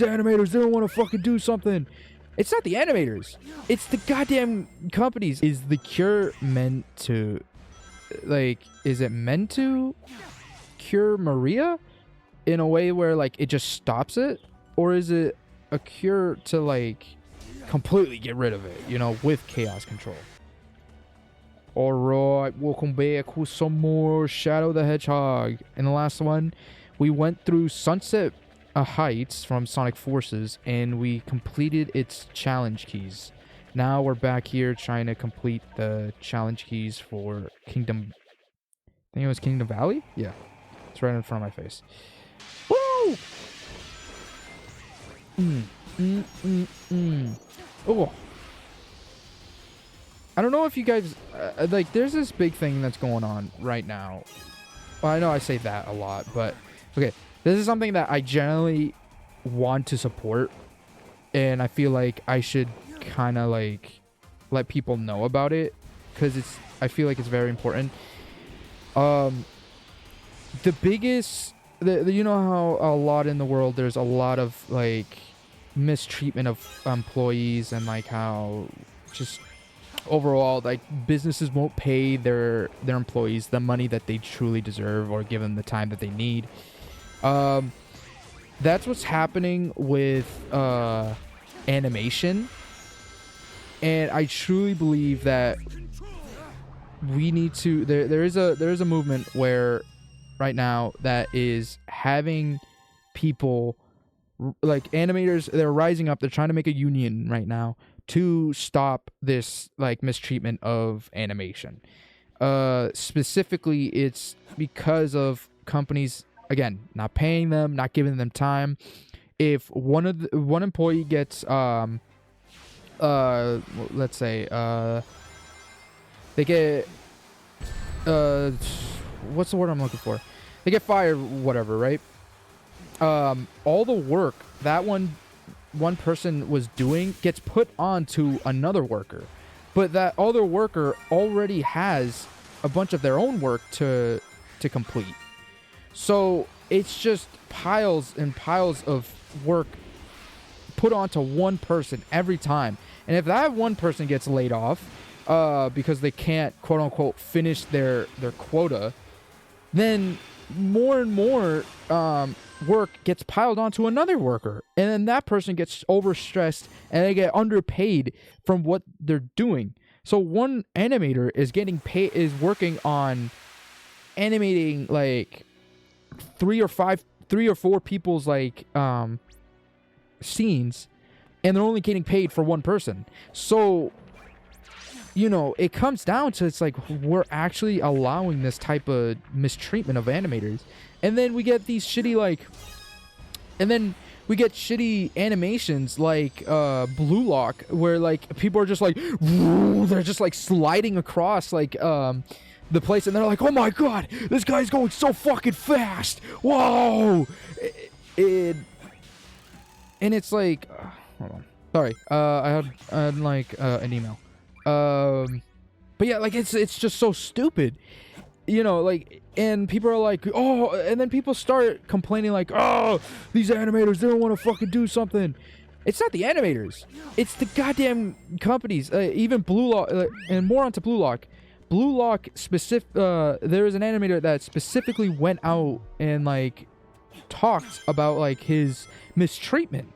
animators, they don't want to fucking do something. It's not the animators. It's the goddamn companies. Is the cure meant to, like, is it meant to cure Maria in a way where, like, it just stops it? Or is it a cure to, like, completely get rid of it, you know, with chaos control? Alright, welcome back with some more Shadow the Hedgehog. In the last one, we went through Sunset Heights from Sonic Forces, and we completed its challenge keys. Now we're back here trying to complete the challenge keys for Kingdom... I think it was Kingdom Valley? Yeah. It's right in front of my face. Woo! Oh. I don't know if you guys... like, there's this big thing that's going on right now. Well, I know I say that a lot, but... Okay, this is something that I generally want to support. And I feel like I should kind of, like, let people know about it. Because it's... I feel like it's very important. The biggest... you know how a lot in the world, there's a lot of, like, mistreatment of employees. And, like, how just... overall, like, businesses won't pay their employees the money that they truly deserve or give them the time that they need. That's what's happening with animation, and I truly believe that we need to. There is a movement where right now that is having people like animators. They're rising up. They're trying to make a union right now to stop this, like, mistreatment of animation. Specifically, it's because of companies, again, not paying them, not giving them time. If one employee gets let's say they get what's the word I'm looking for? They get fired, whatever, right? All the work that one person was doing gets put onto another worker, but that other worker already has a bunch of their own work to complete. So it's just piles and piles of work put onto one person every time. And if that one person gets laid off because they can't, quote unquote, finish their quota, then more and more work gets piled onto another worker, and then that person gets overstressed and they get underpaid from what they're doing. So one animator is getting paid, is working on animating like three or four people's like scenes, and they're only getting paid for one person. So, you know, it comes down to, it's like, we're actually allowing this type of mistreatment of animators. And then we get these shitty, like... And then we get shitty animations like Blue Lock, where, like, people are just, like... They're just, like, sliding across, like, the place. And they're like, oh my god, this guy's going so fucking fast! Whoa! And it's like... hold on. Sorry. I had like, an email. But yeah, like, it's just so stupid, you know, like, and people are like, oh, and then people start complaining like, oh, these animators, they don't want to fucking do something. It's not the animators, it's the goddamn companies. Even Blue Lock, and more onto Blue Lock. Blue Lock specific, there is an animator that specifically went out and, like, talked about, like, his mistreatment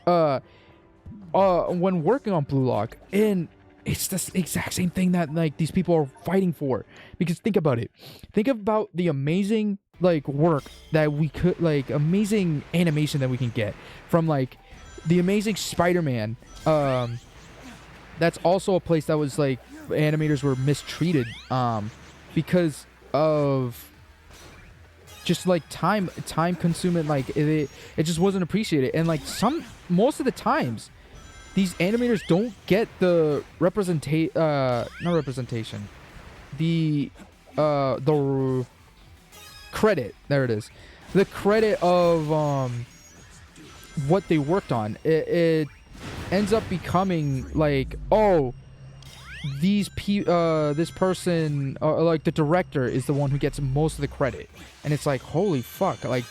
when working on Blue Lock, and it's the exact same thing that, like, these people are fighting for. Because think about it. Think about the amazing, like, work that we could, like, amazing animation that we can get from, like, the amazing Spider-Man. That's also a place that was, like, animators were mistreated because of just, like, time consuming. Like, it just wasn't appreciated. And, like, most of the times these animators don't get the not representation, the credit. There it is. The credit of what they worked on. It ends up becoming like, oh, this person, like, the director is the one who gets most of the credit. And it's like, holy fuck, like,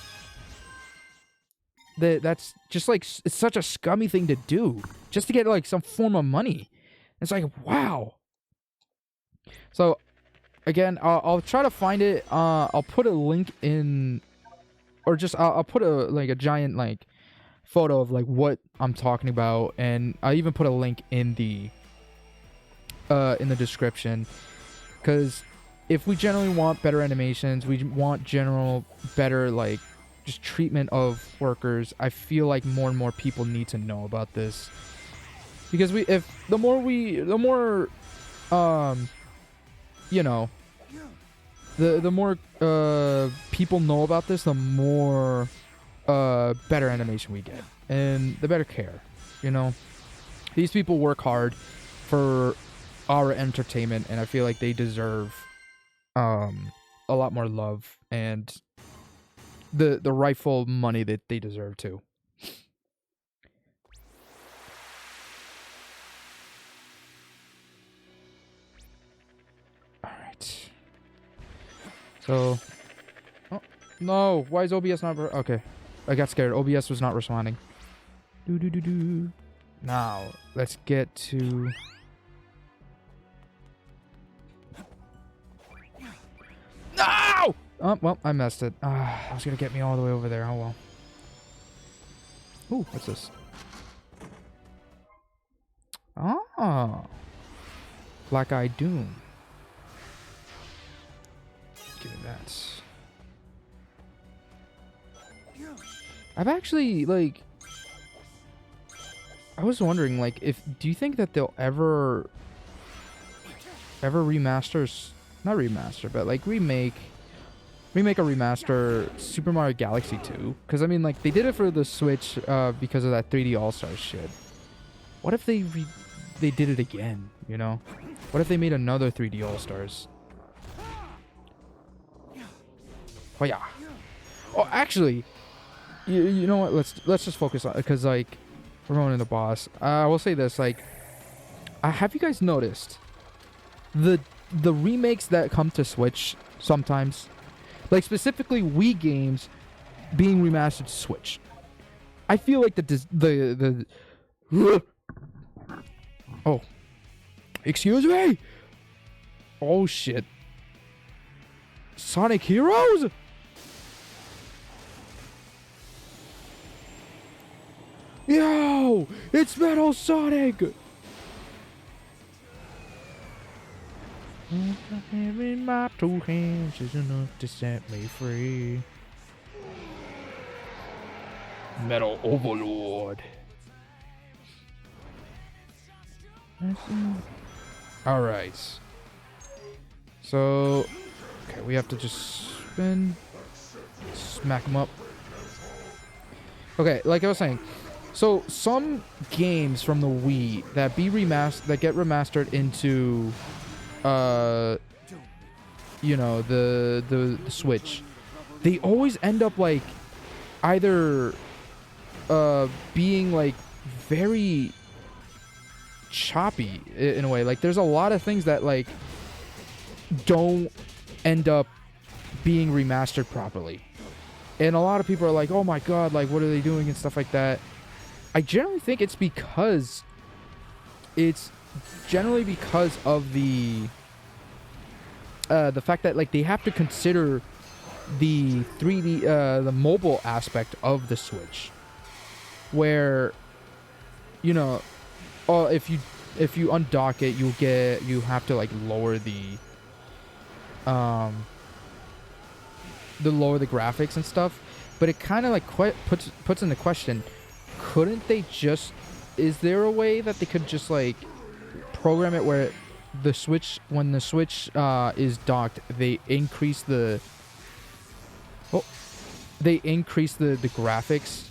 that's just like it's such a scummy thing to do just to get like some form of money. It's like, wow. So again, I'll try to find it. I'll put a link in, or just I'll put a giant like photo of like what I'm talking about, and I even put a link in the description, because if we generally want better animations, we want general better like just treatment of workers. I feel like more and more people need to know about this, because the more you know, the more people know about this, the more better animation we get, and the better care. You know, these people work hard for our entertainment, and I feel like they deserve a lot more love and the rightful money that they deserve too. All right. So, oh no! Why is OBS not? Okay, I got scared. OBS was not responding. Now let's get to. No! Oh well, I messed it. That was gonna get me all the way over there. Oh well. Ooh, what's this? Ah, Black Eye Doom. Give me that. I've actually like. I was wondering, like, do you think that they'll ever remaster, not remaster, but like remake a remaster Super Mario Galaxy 2? Because I mean, like, they did it for the Switch because of that 3D All Stars shit. What if they did it again? You know, what if they made another 3D All Stars? Oh yeah. Oh, actually, you know what? Let's just focus on, because like we're going to the boss. I will say this, like, have you guys noticed the remakes that come to Switch sometimes, like specifically Wii games being remastered to Switch? I feel like the oh, excuse me. Oh shit. Sonic Heroes? Yo, it's Metal Sonic. In my two hands is enough to set me free. Metal Overlord. Alright. So, okay, we have to just spin. Smack him up. Okay, like I was saying. So, some games from the Wii that get remastered into you know, the Switch, they always end up like either being like very choppy in a way. Like, there's a lot of things that like don't end up being remastered properly, and a lot of people are like, oh my god, like, what are they doing and stuff like that. I generally think it's generally because of the fact that like they have to consider the 3D the mobile aspect of the Switch, where, you know, if you undock it, you have to like lower the graphics and stuff, but it kind of like puts into question, couldn't they just, is there a way that they could just like program it where the Switch, when the Switch is docked, they increase the graphics,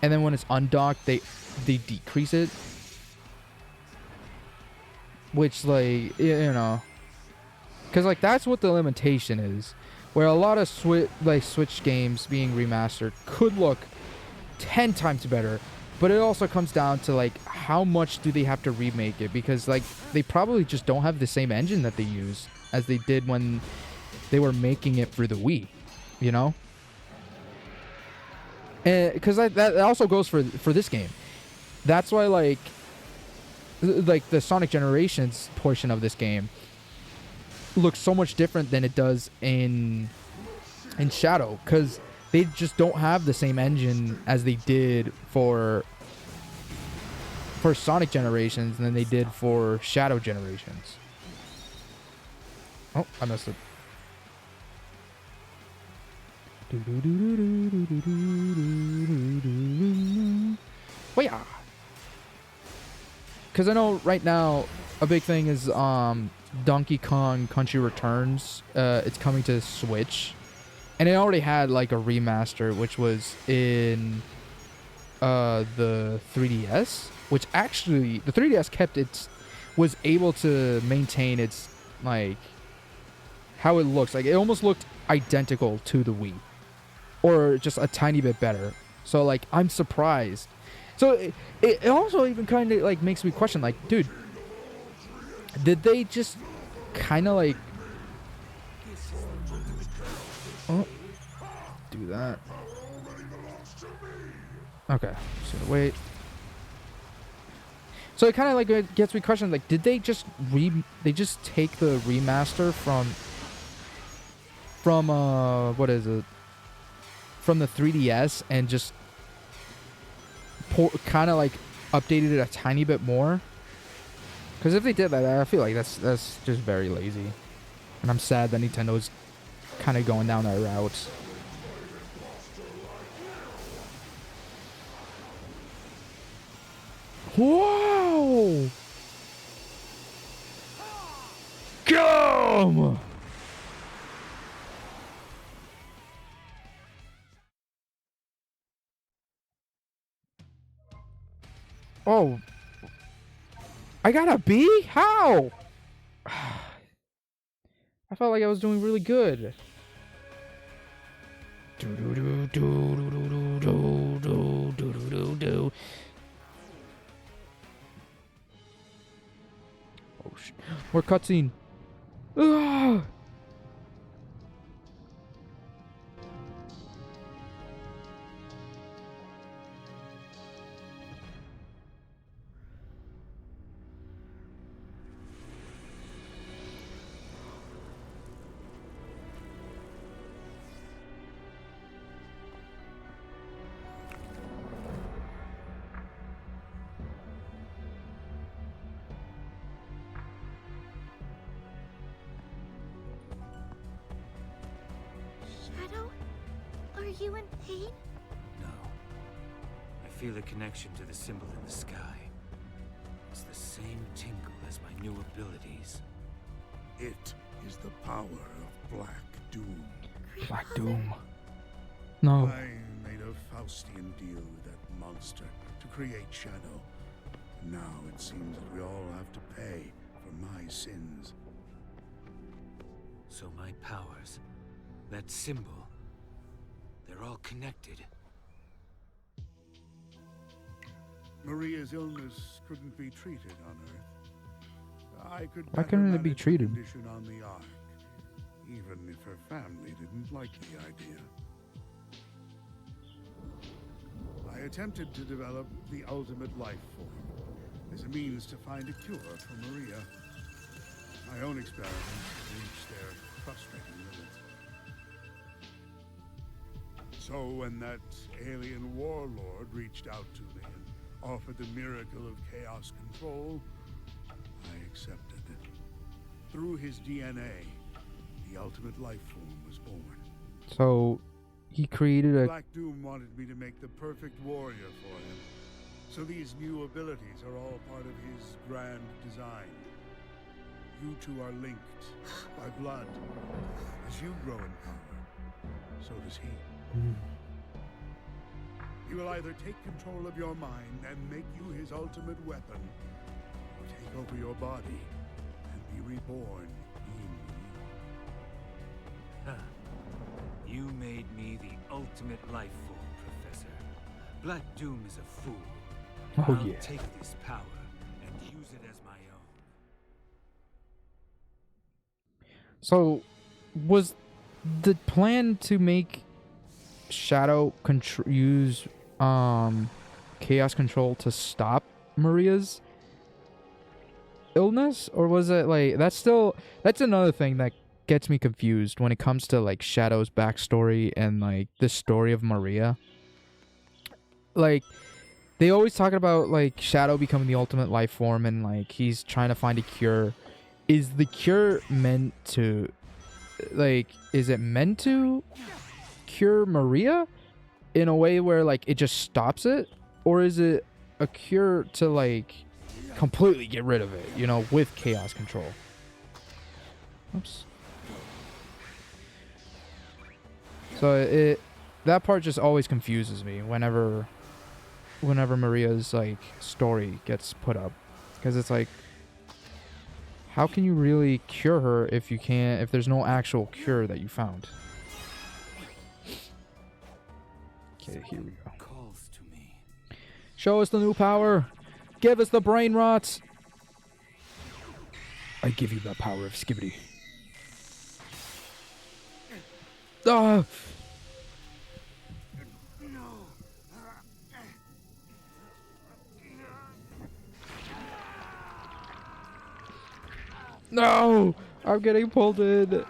and then when it's undocked, they decrease it, which, like, you know, because like that's what the limitation is, where a lot of Switch games being remastered could look 10 times better, but it also comes down to like how much do they have to remake it, because like they probably just don't have the same engine that they use as they did when they were making it for the Wii, you know? And because that also goes for this game. That's why like the Sonic Generations portion of this game looks so much different than it does in Shadow, because they just don't have the same engine as they did for Sonic Generations than they did for Shadow Generations. Oh, I messed up. Well, yeah. Because I know right now a big thing is Donkey Kong Country Returns. It's coming to Switch, and it already had like a remaster, which was in the 3DS. Which actually the 3DS was able to maintain its like how it looks. Like it almost looked identical to the Wii, or just a tiny bit better. So like I'm surprised. So it also even kind of like makes me question, like, dude, did they just kind of like do that? Okay, so wait. So it kind of like it gets me questioning, like, did they just take the remaster from what is it? From the 3DS and just kind of like updated it a tiny bit more? Because if they did that, I feel like that's just very lazy, and I'm sad that Nintendo's kind of going down that route. Whoa! Come! Oh. I got a B? How? I felt like I was doing really good. Oh shit. More cutscene. Ah! Shadow? Are you in pain? No. I feel a connection to the symbol in the sky. It's the same tingle as my new abilities. It is the power of Black Doom. Black Doom. No. I made a Faustian deal with that monster to create Shadow. Now it seems that we all have to pay for my sins. So my powers, that symbol, they're all connected. Maria's illness couldn't be treated on Earth. I could Why better couldn't it manage be the treated? condition on the Ark, even if her family didn't like the idea. I attempted to develop the ultimate life form as a means to find a cure for Maria. My own experiments reached their frustrating limits. So when that alien warlord reached out to me and offered the miracle of chaos control, I accepted it. Through his DNA, the ultimate life form was born. So he created a Black Doom wanted me to make the perfect warrior for him. So these new abilities are all part of his grand design. You two are linked by blood. As you grow in power, so does he. He will either take control of your mind and make you his ultimate weapon, or take over your body and be reborn in you. Huh. You made me the ultimate life form, Professor. Black Doom is a fool. Oh, I'll yeah. take this power and use it as my own. So was the plan to make Shadow use chaos control to stop Maria's illness, or was it like that's another thing that gets me confused when it comes to like Shadow's backstory and like the story of Maria. Like they always talk about like Shadow becoming the ultimate life form and like he's trying to find a cure. Is the cure meant to like is it meant to cure Maria in a way where like it just stops it, or is it a cure to like completely get rid of it, you know, with chaos control? Oops. So that part just always confuses me whenever Maria's like story gets put up, because it's like, how can you really cure her if there's no actual cure that you found? Okay, here we go. Calls to me. Show us the new power. Give us the brain rot. I give you the power of Skibidi. Ah! No! I'm getting pulled in.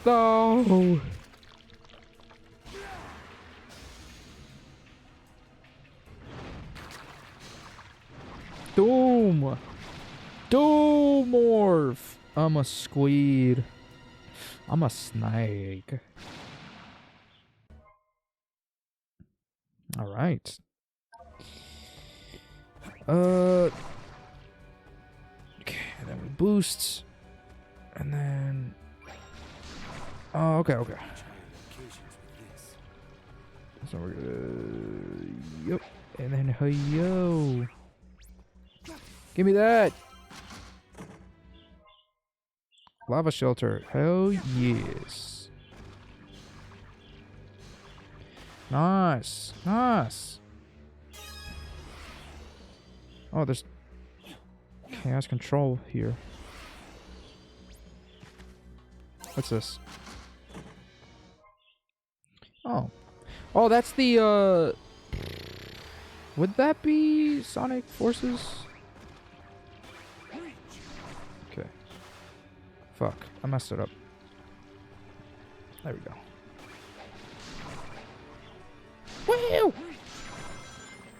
No! Doom! Doomorph! I'm a squid. I'm a snake. Alright. Okay, and then we boost. And then... Oh, okay. So we're gonna... Yep. And then, hey-yo. Give me that! Lava shelter. Hell yes. Nice. Nice. Oh, there's chaos control here. What's this? Oh. Oh, that's the, would that be Sonic Forces? Okay. Fuck. I messed it up. There we go. Woo!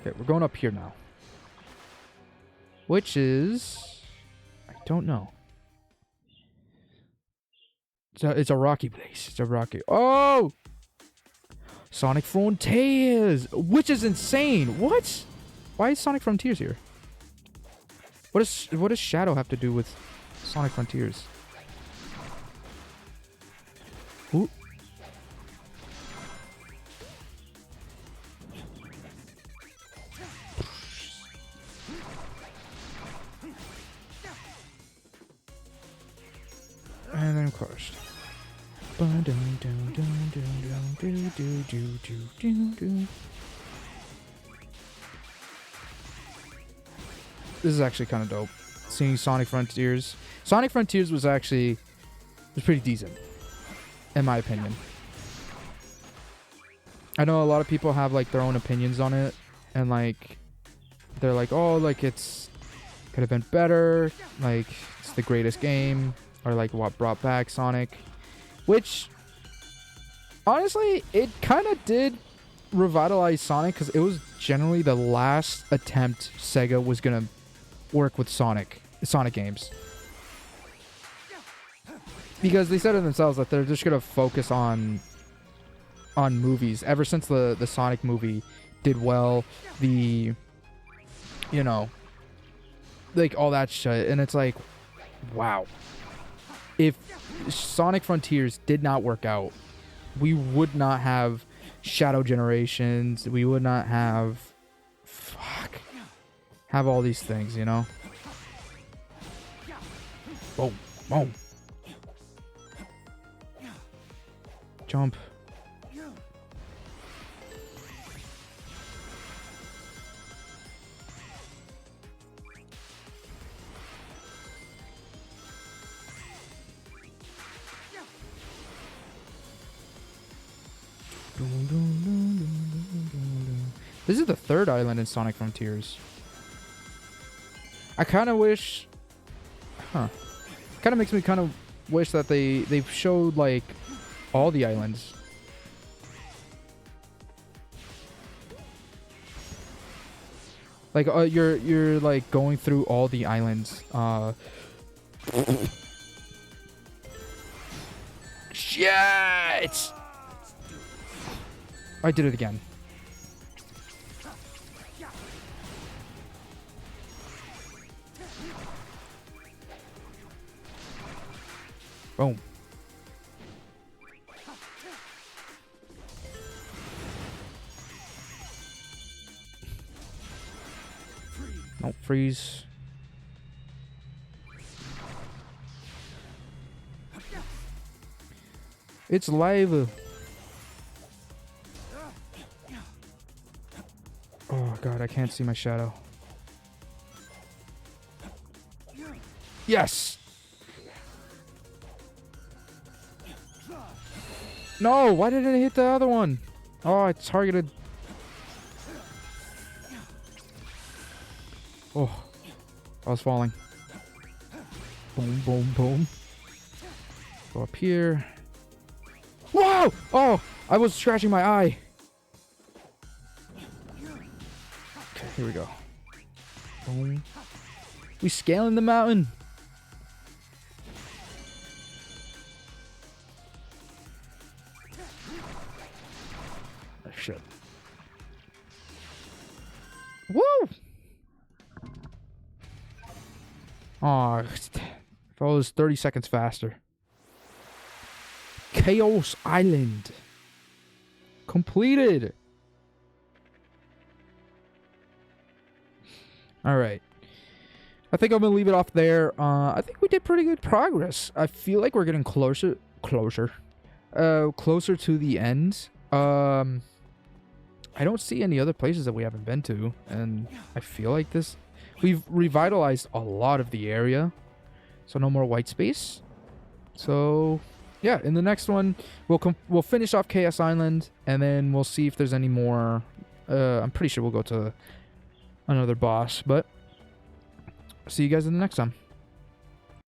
Okay, we're going up here now. Which is... I don't know. It's a rocky place. It's a rocky... Oh! Sonic Frontiers! Which is insane! What? Why is Sonic Frontiers here? What does Shadow have to do with Sonic Frontiers? Ooh. And then crushed. This is actually kind of dope. Seeing Sonic Frontiers. Sonic Frontiers was pretty decent, in my opinion. I know a lot of people have like their own opinions on it, and like they're like, oh, like it's could have been better, like it's the greatest game, or like what brought back Sonic, which honestly it kind of did revitalize Sonic, because it was generally the last attempt Sega was gonna work with Sonic games, because they said it themselves that they're just gonna focus on movies. Ever since the Sonic movie did well, the, you know, like all that shit, and it's like, wow, if Sonic Frontiers did not work out, we would not have Shadow Generations, we would not have all these things, you know. Boom, boom. Jump. This is the third island in Sonic Frontiers. I kind of wish... Huh. Kind of makes me kind of wish that they've showed, like, all the islands. Like, you're like going through all the islands. Shit! I did it again. Boom. No, freeze. It's live. Oh god, I can't see my shadow. Yes! No, why didn't it hit the other one? Oh, it's targeted. Oh, I was falling. Boom, boom, boom. Go up here. Whoa! Oh, I was scratching my eye. Okay, here we go. Boom. We scaling the mountain. Oh, shit. Woo! Oh, if I was 30 seconds faster. Chaos Island. Completed. All right. I think I'm going to leave it off there. I think we did pretty good progress. I feel like we're getting closer to the end. I don't see any other places that we haven't been to, and I feel like we've revitalized a lot of the area, so no more white space. So yeah, in the next one we'll finish off Chaos Island, and then we'll see if there's any more. I'm pretty sure we'll go to another boss, but see you guys in the next time.